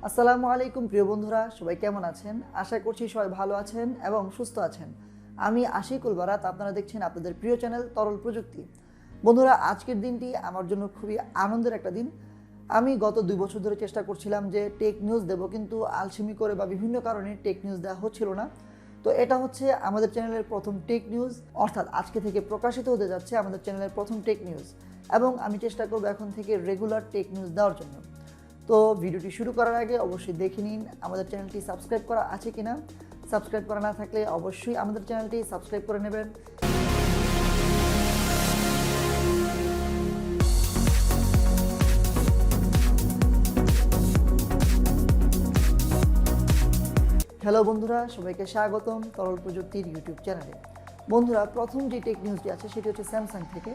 আসসালামু আলাইকুম প্রিয় বন্ধুরা, সবাই কেমন আছেন? আশা করছি সবাই ভালো আছেন এবং সুস্থ আছেন। আমি আশিকুল বারাত, আপনারা দেখছেন আপনাদের প্রিয় চ্যানেল তরল প্রযুক্তি। বন্ধুরা, আজকের দিনটি আমার জন্য খুবই আনন্দের একটা দিন। আমি গত 2 বছর ধরে চেষ্টা করছিলাম যে টেক নিউজ দেব, কিন্তু আলসেমি করে বা বিভিন্ন কারণে টেক নিউজ দেওয়া হচ্ছিল না। তো এটা হচ্ছে আমাদের চ্যানেলের প্রথম টেক নিউজ, অর্থাৎ আজকে থেকে প্রকাশিত হতে যাচ্ছে আমাদের চ্যানেলের প্রথম টেক নিউজ, এবং আমি চেষ্টা করব এখন থেকে রেগুলার টেক নিউজ দেওয়ার জন্য। তো ভিডিওটি শুরু করার আগে অবশ্যই দেখে নিন আমাদের চ্যানেলটি সাবস্ক্রাইব করা আছে কিনা। সাবস্ক্রাইব করা না থাকলে অবশ্যই আমাদের চ্যানেলটি সাবস্ক্রাইব করে নেবেন। হ্যালো বন্ধুরা, সবাইকে স্বাগতম তরল প্রযুক্তির ইউটিউব চ্যানেলে। বন্ধুরা, প্রথম যে টেক নিউজটি আছে সেটি হচ্ছে স্যামসাং থেকে।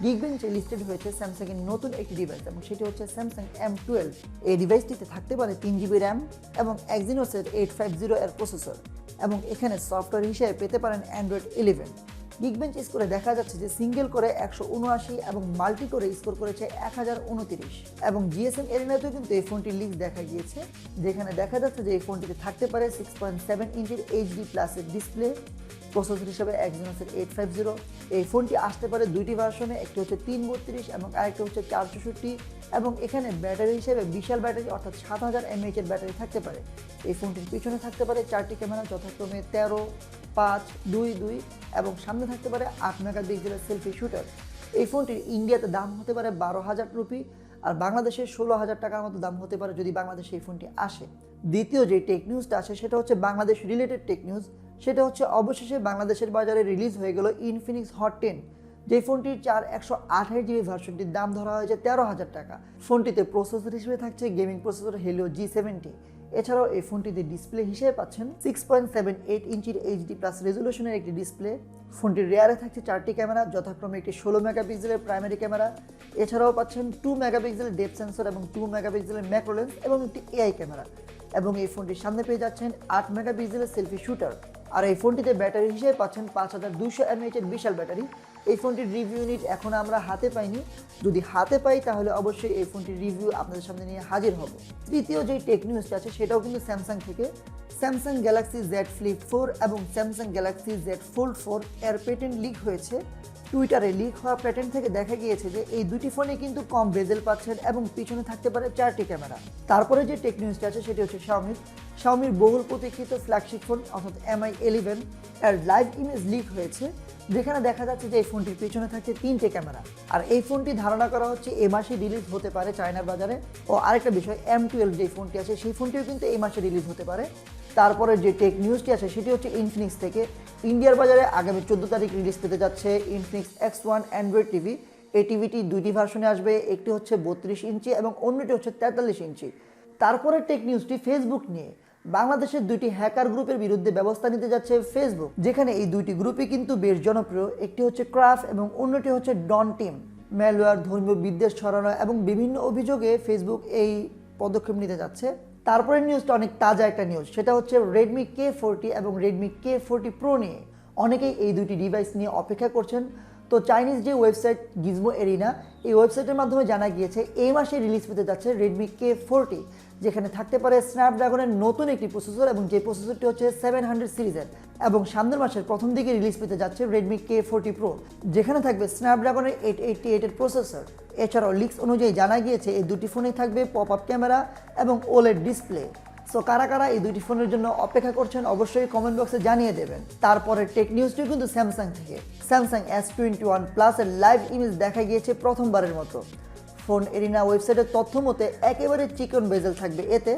গিগবেঞ্চে লিস্টেড হয়েছে স্যামসাংয়ের নতুন একটি ডিভাইস, এবং সেটি হচ্ছে স্যামসাং M12। এই ডিভাইসটিতে থাকতে পারে 3GB র্যাম এবং এক্সিনোসের 850 এর প্রসেসর, এবং এখানে সফটওয়্যার হিসেবে পেতে পারেন অ্যান্ড্রয়েড 11। গিগবেঞ্চ স্কোরে দেখা যাচ্ছে যে সিঙ্গেল করে 179 এবং মাল্টি করে স্কোর করেছে 1029, এবং জিএসএম এরিনাতেও কিন্তু এই ফোনটির লিঙ্ক দেখা গিয়েছে, যেখানে দেখা যাচ্ছে যে এই ফোনটিতে থাকতে পারে 6.7 ইঞ্চির HD প্লাসের ডিসপ্লে, প্রসেসর হিসেবে এক্সিনোসের 850। এই ফোনটি আসতে পারে দুইটি ভার্সনে, একটি হচ্ছে 332 এবং আরেকটি হচ্ছে 464, এবং এখানে ব্যাটারি হিসেবে বিশাল ব্যাটারি অর্থাৎ 7000 mAh এর ব্যাটারি থাকতে পারে। এই ফোনটির পিছনে থাকতে পারে 4টি ক্যামেরা, যথাক্রমে 13, 5, 2, 2, এবং সামনে থাকতে পারে 8 মেগাপিক্সেলের সেলফি শুটার। এই ফোনটির ইন্ডিয়াতে দাম হতে পারে 12,000 রুপি, আর বাংলাদেশে 16,000 টাকার মতো দাম হতে পারে যদি বাংলাদেশে এই ফোনটি আসে। দ্বিতীয় যে টেক নিউজটা আছে সেটা হচ্ছে বাংলাদেশ রিলেটেড টেক নিউজ। সেটা হচ্ছে অবশেষে বাংলাদেশের বাজারে রিলিজ হয়ে গেল ইনফিনিক্স হট 10, যে ফোনটির 128GB ভার্সনটির দাম ধরা হয়েছে 13,000 টাকা। ফোনটিতে প্রসেসর হিসেবে থাকছে গেমিং প্রসেসর হেলিও G70। এছাড়াও এই ফোনটিতে ডিসপ্লে হিসেবে পাচ্ছেন 6.78 ইঞ্চির HD প্লাস রেজলিউশনের একটি ডিসপ্লে। ফোনটির রেয়ারে থাকছে 4টি ক্যামেরা, যথাক্রমে একটি 16 মেগাপিক্সেলের প্রাইমারি ক্যামেরা, এছাড়াও পাচ্ছেন 2 মেগাপিক্সেলের ডেপথ সেন্সর এবং 2 মেগাপিক্সেলের ম্যাক্রো লেন্স এবং একটি AI ক্যামেরা, এবং এই ফোনটির সামনে পেয়ে যাচ্ছেন 8 মেগাপিক্সেলের সেলফি শুটার। আর এই ফোনটিতে ব্যাটারি হিসেবে পাচ্ছেন 5200 mAh এর বিশাল ব্যাটারি। এই ফোনটির রিভিউ ইউনিট এখন আমরা হাতে পাইনি, যদি হাতে পাই তাহলে অবশ্যই এই ফোনটির রিভিউ আপনাদের সামনে নিয়ে হাজির হব। তৃতীয় যে টেক নিউজটা আছে সেটাও কিন্তু স্যামসাং থেকে। স্যামসাং গ্যালাক্সি Z Flip 4 এবং স্যামসাং গ্যালাক্সি Z Fold 4 এর পেটেন্ট লিক হয়েছে। টুইটারে লিক হওয়া প্যাটার্ন থেকে দেখা গিয়েছে যে এই দুটি ফোনে কিন্তু কম বেজেল পাচ্ছেন এবং পিছনে থাকতে পারে 4টি ক্যামেরা। তারপরে যে টেক নিউজটা আছে সেটি হচ্ছে শাওমির বহুল প্রতীক্ষিত ফ্ল্যাগশিপ ফোন অর্থাৎ Mi 11 এর লাইভ ইমেজ লিক হয়েছে, যেখানে দেখা যাচ্ছে যে এই ফোনটির পিছনে থাকছে 3টে ক্যামেরা। আর এই ফোনটি ধারণা করা হচ্ছে এই মাসে রিলিজ হতে পারে চায়নার বাজারে। ও আরেকটা বিষয়, M12 যে ফোনটি আছে সেই ফোনটিও কিন্তু এই মাসে রিলিজ হতে পারে। তারপরে যে টেক নিউজটি আছে সেটি হচ্ছে ইনফিনিক্স থেকে। ইন্ডিয়ার বাজারে আগামী 14 তারিখ রিলিজ পেতে যাচ্ছে ইনফিনিক্স X1 অ্যান্ড্রয়েড টিভি। এই টিভিটি দুইটি ভার্সনে আসবে, একটি হচ্ছে 32 ইঞ্চি এবং অন্যটি হচ্ছে 43 ইঞ্চি। তারপরে টেক নিউজটি ফেসবুক নিয়ে। বাংলাদেশের দুইটি হ্যাকার গ্রুপের বিরুদ্ধে ব্যবস্থা নিতে যাচ্ছে ফেসবুক, যেখানে এই দুইটি গ্রুপই কিন্তু বেশ জনপ্রিয়। একটি হচ্ছে ক্রাফ এবং অন্যটি হচ্ছে ডন টিম। ম্যালওয়্যার, ধর্মীয় বিদ্বেষ ছড়ানো এবং বিভিন্ন অভিযোগে ফেসবুক এই পদক্ষেপ নিতে যাচ্ছে। তারপরে নিউজটা অনেক তাজা একটা নিউজ, সেটা হচ্ছে Redmi K40 এবং Redmi K40 Pro নিয়ে। অনেকেই এই দুইটি ডিভাইস নিয়ে অপেক্ষা করছেন। তো চাইনিজ যে ওয়েবসাইট গিজমো এরিনা, এই ওয়েবসাইটের মাধ্যমে জানা গিয়েছে এই মাসে রিলিজ পেতে যাচ্ছে Redmi K40, যেখানে থাকতে পারে স্ন্যাপড্রাগনের নতুন একটি প্রসেসর, এবং যে প্রসেসরটি হচ্ছে 700 সিরিজের, এবং সামনের মাসের প্রথম দিকে রিলিজ পেতে যাচ্ছে Redmi K40 Pro, যেখানে থাকবে স্ন্যাপড্রাগনের 888 এর প্রসেসর। এছাড়াও লিক্স অনুযায়ী জানা গিয়েছে এই দুটি ফোনেই থাকবে পপ আপ ক্যামেরা এবং OLED ডিসপ্লে। সো কারা কারা এই দুটি ফোনের জন্য অপেক্ষা করছেন অবশ্যই কমেন্ট বক্সে জানিয়ে দেবেন। তারপরে টেক নিউজটি কিন্তু স্যামসাং থেকে। স্যামসাং S21 প্লাস এর লাইভ ইমেজ দেখা গিয়েছে প্রথমবারের মতো। ফোন এরিনা ওয়েবসাইটের তথ্য মতে একেবারে চিকন বেজেল থাকবে এতে,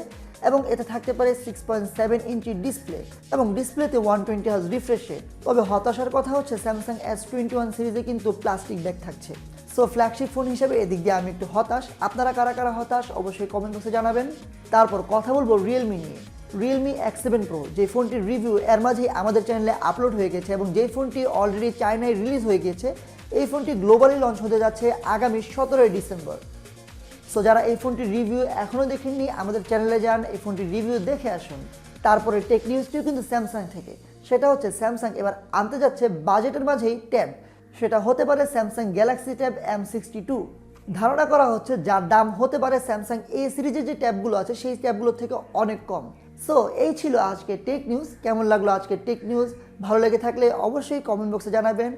এবং এতে থাকতে পারে 6.7 ইঞ্চি ডিসপ্লে এবং ডিসপ্লেতে 120 Hz রিফ্রেশ রেট। তবে হতাশার কথা হচ্ছে স্যামসাং S21 সিরিজে কিন্তু প্লাস্টিক ব্যাগ থাকছে। সো ফ্ল্যাগশিপ ফোন হিসেবে এদিক দিয়ে আমি একটু হতাশ। আপনারা কারা কারা হতাশ অবশ্যই কমেন্ট বক্সে জানাবেন। তারপর কথা বলবো রিয়েলমি নিয়ে। রিয়েলমি X7 Pro, যে ফোনটির রিভিউ এর মাঝেই আমাদের চ্যানেলে আপলোড হয়ে গেছে এবং যেই ফোনটি অলরেডি চায়নায় রিলিজ হয়ে গেছে, এই ফোনটি গ্লোবালি লঞ্চ হতে যাচ্ছে আগামী 17 ডিসেম্বর। সো যারা এই ফোনটির রিভিউ এখনও দেখেননি আমাদের চ্যানেলে যান, এই ফোনটির রিভিউ দেখে আসুন। তারপরে টেক নিউজটিও কিন্তু স্যামসাং থেকে। সেটা হচ্ছে স্যামসাং এবার আনতে যাচ্ছে বাজেটের মাঝেই ট্যাব। সেটা হতে পারে স্যামসাং গ্যালাক্সি ট্যাব M62। ধারণা করা হচ্ছে যার দাম হতে পারে স্যামসাং এ সিরিজের যে ট্যাবগুলো আছে সেই ট্যাবগুলোর থেকে অনেক কম। সো এই ছিল আজকে টেক নিউজ। কেমন লাগলো আজকে টেক নিউজ? ভালো লেগে থাকলে অবশ্যই কমেন্ট বক্সে জানাবেন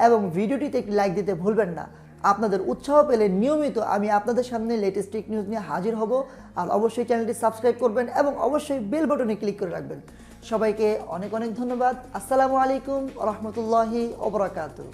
এবং ভিডিওটিতে একটি লাইক দিতে ভুলবেন না। আপনাদের উৎসাহ পেলে নিয়মিত আমি আপনাদের সামনে লেটেস্ট টেক নিউজ নিয়ে হাজির হব। আর অবশ্যই চ্যানেলটি সাবস্ক্রাইব করবেন এবং অবশ্যই বেল বাটনে ক্লিক করে রাখবেন। সবাইকে অনেক অনেক ধন্যবাদ। আসসালামু আলাইকুম ওয়া রাহমাতুল্লাহি ওয়া বারাকাতুহু।